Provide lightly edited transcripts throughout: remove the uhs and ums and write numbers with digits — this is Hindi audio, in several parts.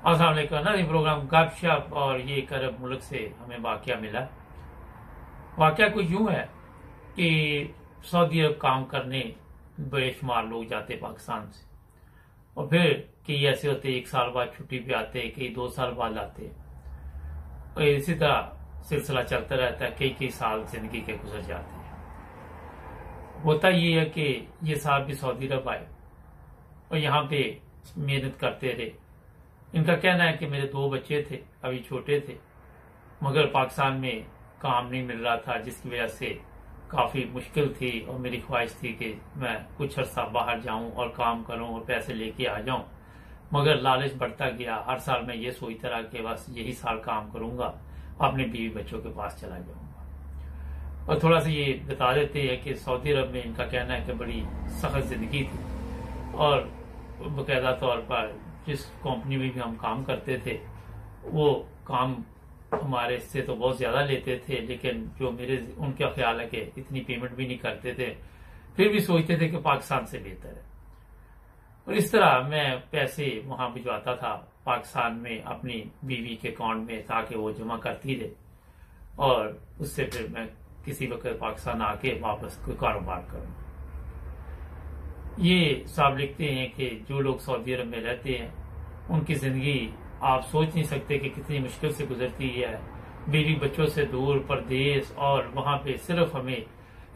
अस्सलाम वालेकुम। नई प्रोग्राम गपशप और ये एक अरब मुल्क से हमें वाकया मिला। वाकया कुछ यूं है कि सऊदी अरब काम करने बेशुमार लोग जाते पाकिस्तान से, और फिर कई ऐसे होते 1 साल बाद छुट्टी पे आते, कई 2 साल बाद आते, और इसी तरह सिलसिला चलता रहता है। कई कई साल जिंदगी के गुजर जाते हैं। होता ये है कि ये साहब भी सऊदी अरब आए और यहाँ पे मेहनत करते रहे। इनका कहना है कि मेरे 2 बच्चे थे, अभी छोटे थे, मगर पाकिस्तान में काम नहीं मिल रहा था, जिसकी वजह से काफी मुश्किल थी और मेरी ख्वाहिश थी कि मैं कुछ अर्सा बाहर जाऊं और काम करूं और पैसे लेके आ जाऊं। मगर लालच बढ़ता गया। हर साल मैं ये सोचता रहा कि बस यही साल काम करूंगा, अपने बीवी बच्चों के पास चला जाऊंगा। और थोड़ा सा ये बता देते हैं कि सऊदी अरब में इनका कहना है कि बड़ी सख्त जिंदगी थी, और बाकायदा तौर पर जिस कंपनी में भी हम काम करते थे वो काम हमारे से तो बहुत ज्यादा लेते थे, लेकिन जो मेरे उनका ख्याल है कि इतनी पेमेंट भी नहीं करते थे, फिर भी सोचते थे कि पाकिस्तान से बेहतर है। और इस तरह मैं पैसे वहां भिजवाता था पाकिस्तान में अपनी बीवी के अकाउंट में, ताकि वो जमा करती रहे और उससे फिर मैं किसी वक्त पाकिस्तान आके वापस कोई कारोबार करूं। ये साहब लिखते हैं कि जो लोग सऊदी अरब में रहते हैं उनकी जिंदगी आप सोच नहीं सकते कि कितनी मुश्किल से गुजरती है। बीवी बच्चों से दूर परदेश, और वहां पे सिर्फ हमें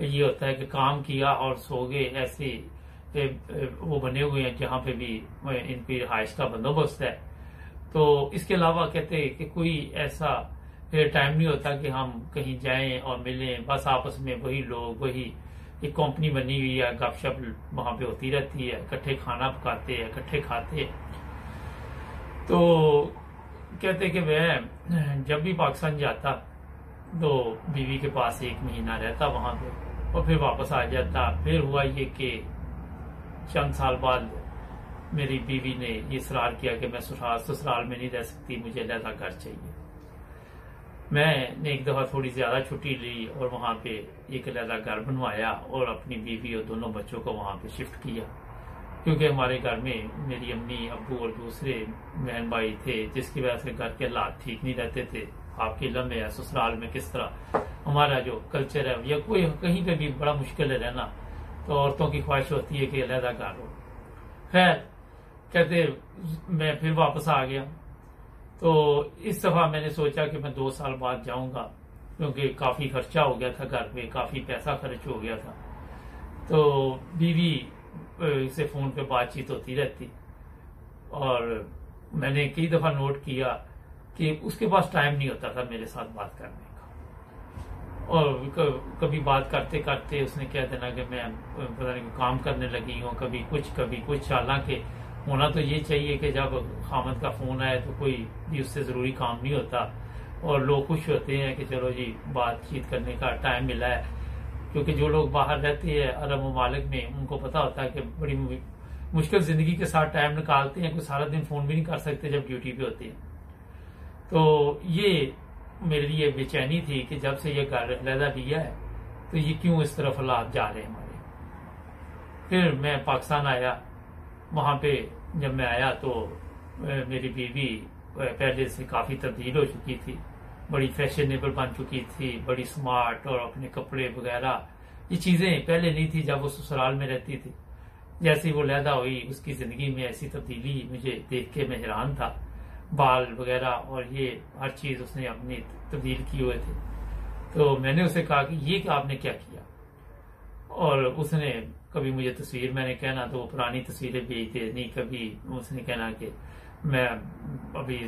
ये होता है कि काम किया और सो गए। ऐसे वो बने हुए हैं जहां पे भी इनकी रिहाइश का बंदोबस्त है। तो इसके अलावा कहते हैं कि कोई ऐसा टाइम नहीं होता कि हम कहीं जाएं और मिलें। बस आपस में वही लोग, वही एक कंपनी बनी हुई है, गपशप वहां पे होती रहती है, इकट्ठे खाना पकाते हैं, इकट्ठे खाते हैं। तो कहते कि मैं जब भी पाकिस्तान जाता तो बीवी के पास 1 महीना रहता वहां पे और फिर वापस आ जाता। फिर हुआ ये कि चंद साल बाद मेरी बीवी ने ये इसरार किया कि मैं ससुराल में नहीं रह सकती, मुझे अलग घर चाहिए। मैंने एक दफा थोड़ी ज्यादा छुट्टी ली और वहां पे एक अलग घर बनवाया और अपनी बीवी और दोनों बच्चों को वहां पे शिफ्ट किया, क्योंकि हमारे घर में मेरी अम्मी अब्बू और दूसरे बहन भाई थे, जिसकी वजह से घर के हालात ठीक नहीं रहते थे। आपके लम्बे है ससुराल में किस तरह हमारा जो कल्चर है, या कोई कहीं पे भी बड़ा मुश्किल है रहना, तो औरतों की ख्वाहिश होती है कि अलहदा घर हो। खैर कहते मैं फिर वापस आ गया। तो इस दफा मैंने सोचा कि मैं 2 साल बाद जाऊंगा, क्योंकि काफी खर्चा हो गया था घर पे, काफी पैसा खर्च हो गया था। तो बीवी से फोन पे बातचीत होती रहती, और मैंने कई दफा नोट किया कि उसके पास टाइम नहीं होता था मेरे साथ बात करने का। और कभी बात करते करते उसने कह देना कि मैं पता नहीं काम करने लगी हूँ, कभी कुछ। हालांकि होना तो ये चाहिए कि जब खामद का फोन आए तो कोई भी उससे जरूरी काम नहीं होता, और लोग खुश होते हैं कि चलो जी बातचीत करने का टाइम मिला है। क्योंकि जो लोग बाहर रहते हैं अरब ममालिक में, उनको पता होता है कि बड़ी मुश्किल जिंदगी के साथ टाइम निकालते हैं, कोई सारा दिन फोन भी नहीं कर सकते जब ड्यूटी पे होते हैं। तो ये मेरे लिए बेचैनी थी कि जब से ये घर अलहदा लिया है तो ये क्यों इस तरफ हालात जा रहे हैं हमारे। फिर मैं पाकिस्तान आया। वहां पे जब मैं आया तो मेरी बीवी पहले से काफी तब्दील हो चुकी थी, बड़ी फैशनेबल बन चुकी थी, बड़ी स्मार्ट, और अपने कपड़े वगैरह ये चीजें पहले नहीं थी जब वो ससुराल में रहती थी। जैसे ही वो लैदा हुई उसकी जिंदगी में ऐसी तब्दीली मुझे देख के मैं हैरान था। बाल वगैरह और ये हर चीज उसने अपनी तब्दील किए हुए थे। तो मैंने उसे कहा कि ये आपने क्या किया, और उसने कभी मुझे तस्वीर मैंने कहना तो वो पुरानी तस्वीरें भेज दे, नहीं कभी उसने कहना कि मैं अभी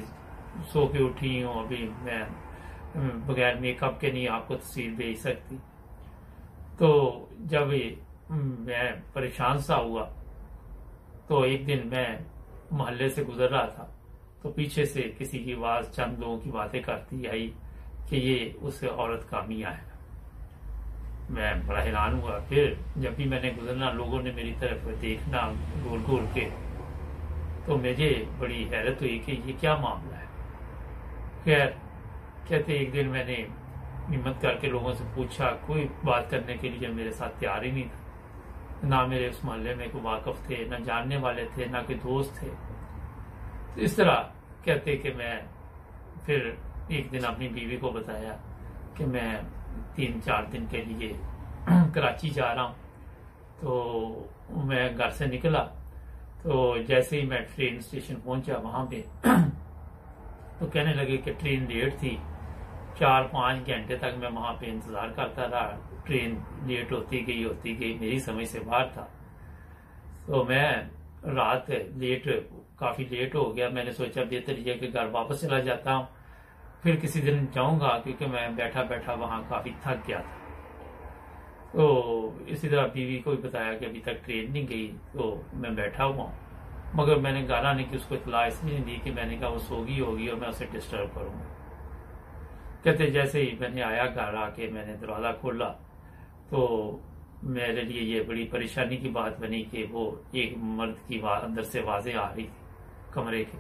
सो के उठी हूँ, अभी मैं बगैर मेकअप के नहीं आपको तस्वीर भेज सकती। तो जब मैं परेशान सा हुआ तो एक दिन मैं मोहल्ले से गुजर रहा था, तो पीछे से किसी की आवाज चंद लोगों की बातें करती आई कि ये उस औरत का मियां है। मैं बड़ा हैरान हुआ। फिर जब भी मैंने गुजरना लोगों ने मेरी तरफ देखना घूर घूर के, तो मुझे बड़ी हैरत हुई कि ये क्या मामला है। खैर कहते एक दिन मैंने हिम्मत करके लोगों से पूछा, कोई बात करने के लिए मेरे साथ तैयार ही नहीं था। ना मेरे उस मोहल्ले में कोई वाकफ थे, ना जानने वाले थे, ना कोई दोस्त थे। तो इस तरह कहते कि मैं फिर एक दिन अपनी बीवी को बताया कि मैं 3-4 दिन के लिए कराची जा रहा हूँ। तो मैं घर से निकला, तो जैसे ही मैं ट्रेन स्टेशन पहुंचा वहां पे तो कहने लगे कि ट्रेन लेट थी। 4-5 घंटे तक मैं वहां पे इंतजार करता रहा, ट्रेन लेट होती गई, मेरी समझ से बाहर था। तो मैं रात काफी लेट हो गया। मैंने सोचा बेहतर यह कि घर वापस चला जाता हूँ, फिर किसी दिन जाऊंगा, क्योंकि मैं बैठा बैठा वहां काफी थक गया था। तो इसी तरह बीवी को भी बताया कि अभी तक ट्रेन नहीं गई, तो मैं बैठा हुआ हूँ। मगर मैंने गाना नहीं कि उसको इतला इसलिए नहीं दी कि मैंने कहा वो सोगी होगी और मैं उसे डिस्टर्ब करूंगा। कहते जैसे ही मैंने आया घर आके मैंने दरवाजा खोला तो मेरे लिए ये बड़ी परेशानी की बात बनी कि वो एक मर्द की अंदर से आवाजें आ रही थी कमरे के।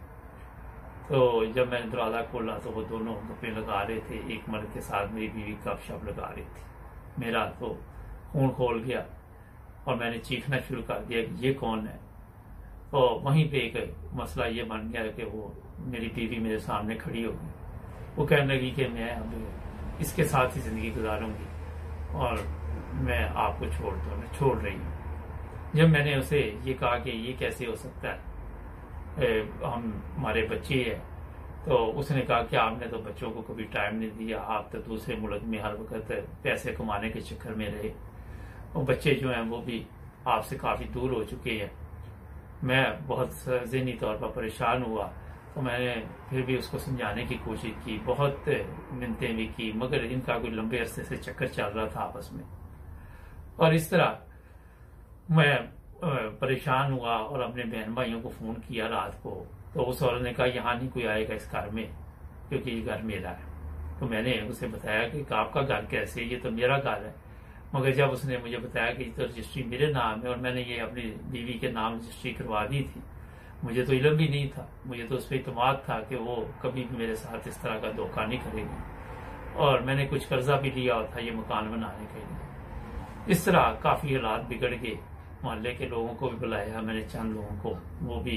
तो जब मैंने दरवाजा खोला तो वो दोनों गप्पे लगा रहे थे, एक मर्द के साथ मेरी बीवी गपशप लगा रही थी। मेरा तो खून खोल गया और मैंने चीखना शुरू कर दिया कि ये कौन है। तो वहीं पे एक मसला ये बन गया कि वो मेरी बीवी मेरे सामने खड़ी हो गई। वो कहने लगी कि मैं अब इसके साथ ही जिंदगी गुजारूंगी और मैं आपको छोड़ रही हूँ। जब मैंने उसे ये कहा कि ये कैसे हो सकता है, हमारे बच्चे हैं, तो उसने कहा कि आपने तो बच्चों को कभी टाइम नहीं दिया, आप तो दूसरे मुल्क में हर वक्त पैसे कमाने के चक्कर में रहे, और बच्चे जो हैं वो भी आपसे काफी दूर हो चुके हैं। मैं बहुत ज़हनी तौर पर परेशान हुआ, तो मैंने फिर भी उसको समझाने की कोशिश की, बहुत मिन्नतें भी की, मगर इनका कोई लंबे अरसे से चक्कर चल रहा था आपस में। और इस तरह मैं परेशान हुआ और अपने बहन भाइयों को फोन किया रात को। तो उस औरत ने कहा यहाँ नहीं कोई आएगा इस घर में, क्योंकि ये घर मेरा है। तो मैंने उसे बताया कि आपका घर कैसे, ये तो मेरा घर है। मगर जब उसने मुझे बताया कि तो रजिस्ट्री मेरे नाम है और मैंने ये अपनी बीवी के नाम रजिस्ट्री करवा दी थी, मुझे तो इल्म भी नहीं था, मुझे तो उस पर इत्मीनान था कि वो कभी भी मेरे साथ इस तरह का धोखा नहीं करेगी। और मैंने कुछ कर्जा भी लिया था ये मकान बनाने के लिए। इस तरह काफी हालात बिगड़ गए। मोहल्ले के लोगों को भी बुलाया मैंने, चंद लोगों को, वो भी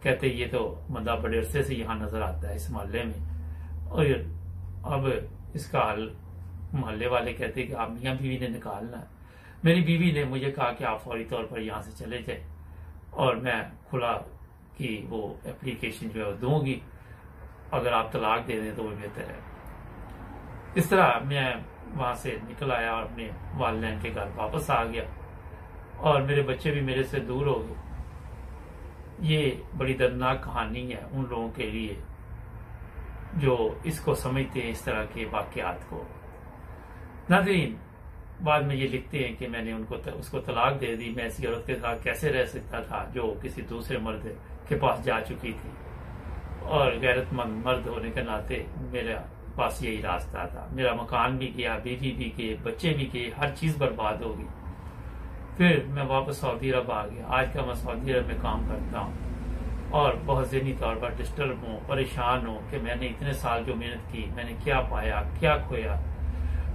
कहते ये तो बंदा बड़े अरसे से यहाँ नजर आता है इस मोहल्ले में। और अब इसका हल मोहल्ले वाले कहते कि आप मियाँ बीवी ने निकालना है। मेरी बीवी ने मुझे कहा कि आप फौरी तौर पर यहाँ से चले जाए और मैं खुला कि वो एप्लीकेशन जो है वो दूंगी, अगर आप तलाक दे दें तो वो बेहतर है। इस तरह मैं वहां से निकल आया और अपने वालिदैन के घर वापस आ गया और मेरे बच्चे भी मेरे से दूर हो गए। ये बड़ी दर्दनाक कहानी है उन लोगों के लिए जो इसको समझते हैं, इस तरह के वाकयात को। नाज़रीन, बाद में ये लिखते हैं कि मैंने उसको तलाक दे दी। मैं ऐसी औरत के साथ कैसे रह सकता था जो किसी दूसरे मर्द के पास जा चुकी थी, और गैरतमंद मर्द होने के नाते मेरे पास यही रास्ता था। मेरा मकान भी गया, बीवी भी गए, बच्चे भी गए, हर चीज बर्बाद हो गई। फिर मैं वापस सऊदी अरब आ गया। आज का मैं सऊदी अरब में काम करता हूँ और बहुत ज़हनी तौर पर डिस्टर्ब हूँ, परेशान हूँ कि मैंने इतने साल जो मेहनत की, मैंने क्या पाया, क्या खोया।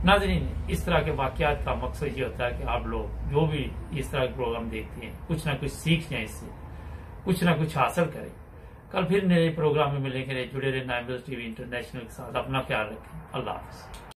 नाज़रीन, इस तरह के वाकयात का मकसद ये होता है कि आप लोग जो भी इस तरह के प्रोग्राम देखते हैं कुछ ना कुछ सीख जाए, इससे कुछ ना कुछ हासिल करें। कल फिर नए प्रोग्राम में मिलेंगे। जुड़े रहे नाइम्स टीवी इंटरनेशनल के साथ। अपना ख्याल रखें। अल्लाह हाफ़िज़।